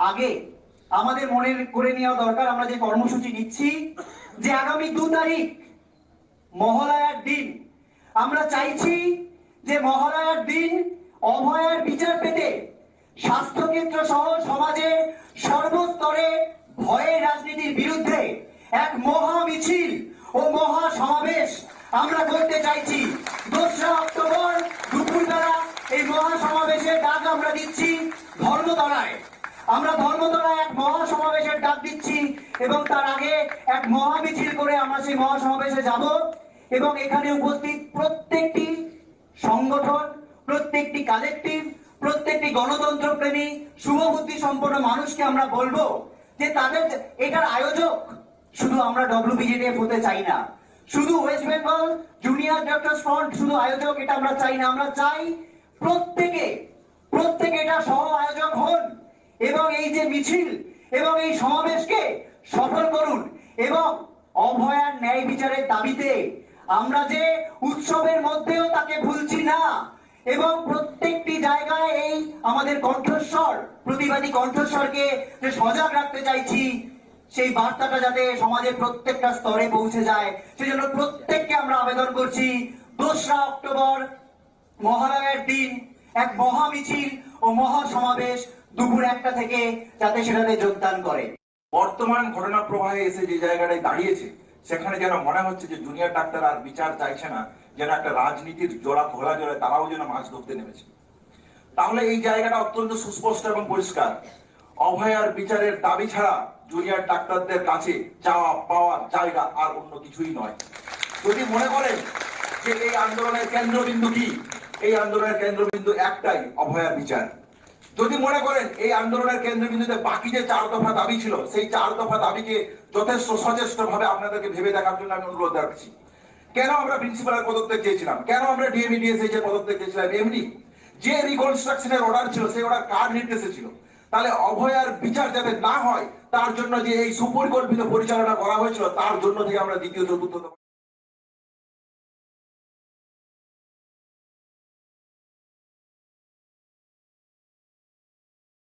আগে আমাদের মনে করে নেওয়া দরকার, আমরা যে কর্মসূচি নিচ্ছি যে আগামী 2 তারিখ মহালয়ার দিন আমরা চাইছি যে মহালয়ার দিন অভয়ার বিচার পেতে স্বাস্থ্যকেন্দ্র সহ সমাজের সর্বস্তরে ভয়ের রাজনীতির বিরুদ্ধে এক মহা মিছিল ও মহা সমাবেশ আমরা করতে চাইছি। 2রা অক্টোবর দুপুরবেলা এই মহা সমাবেশের ডাক আমরা দিচ্ছি ধর্মতলায়। আমরা ধর্মতলায় এক মহা সমাবেশের ডাক দিচ্ছি এবং তার আগে এক মহা মিছিল করে আমরা সেই মহা সমাবেশে যাব এবং এখানে উপস্থিত প্রত্যেকটি সংগঠন, প্রত্যেকটি কালেকটিভ, প্রত্যেকটি গণতন্ত্র প্রেমী শুভবুদ্ধি সম্পন্ন মানুষকে আমরা বলবো যে তাদের এটার আয়োজক শুধু আমরা WBJDF হতে চাই না, শুধু West Bengal junior doctors front শুধু আয়োজক এটা আমরা চাই না। আমরা চাই প্রত্যেকে এটা সহ আয়োজক হন এবং এই যে মিছিল এবং এই সমাবেশকে সফল করুন এবং অভয়ার ন্যায় বিচারের দাবিতে আমরা যে উৎসবের মধ্যেও তাকে ভুলছি না এবং প্রত্যেকটি জায়গায় এই আমাদের কণ্ঠস্বর, প্রতিবাদী কণ্ঠস্বরকে যে সজাগ রাখতে চাইছি, সেই বার্তাটা যাতে সমাজের প্রত্যেকটা স্তরে পৌঁছে যায় সেজন্য প্রত্যেককে আমরা আবেদন করছি 2রা অক্টোবর মহালয়ার দিন এক মহা মিছিল ও মহা সমাবেশ দুপুর 1টা থেকে যাতে সেটাতে যোগদান করে। বর্তমান ঘটনা প্রবাহে এসে যে জায়গাটায় দাঁড়িয়েছে সেখানে যেন মনে হচ্ছে যে জুনিয়র ডাক্তার আর বিচার চাইছে না, যেন একটা রাজনীতির জোড়া ঘোলা জলে তারাও যেন মাছ ধরতে নেমেছে। তাহলে এই জায়গাটা অত্যন্ত সুস্পষ্ট এবং পরিষ্কার। অভয়ার বিচারের দাবি ছাড়া জুনিয়র ডাক্তারদের কাছে চাওয়া পাওয়ার জায়গা আর অন্য কিছুই নয়। যদি মনে করেন যে এই আন্দোলনের কেন্দ্রবিন্দু কি, এই আন্দোলনের কেন্দ্রবিন্দু একটাই, অভয়ার বিচার। যদি মনে করেন এই আন্দোলনের কেন্দ্রবিন্দুতে বাকি যে 4 দফা দাবি ছিল, সেই 4 দফা দাবিকে যথেষ্ট সচেষ্ট ভাবে আপনাদেরকে ভেবে দেখার জন্য আমি অনুরোধ রাখছি। কেন আমরা প্রিন্সিপালের পদত্যাগ চেয়েছিলাম, কেন আমরা DMEDSH এর পদত্যাগ চেয়েছিলাম? এমনি যে রিকনস্ট্রাকশনের অর্ডার ছিল সেই অর্ডার কার নির্দেশে ছিল? তাহলে অভয়ার বিচার যাতে না হয় তার জন্য যে এই সুপরিকল্পিত পরিচালনা করা হয়েছিল তার জন্য থেকে আমরা দ্বিতীয় চতুর্থ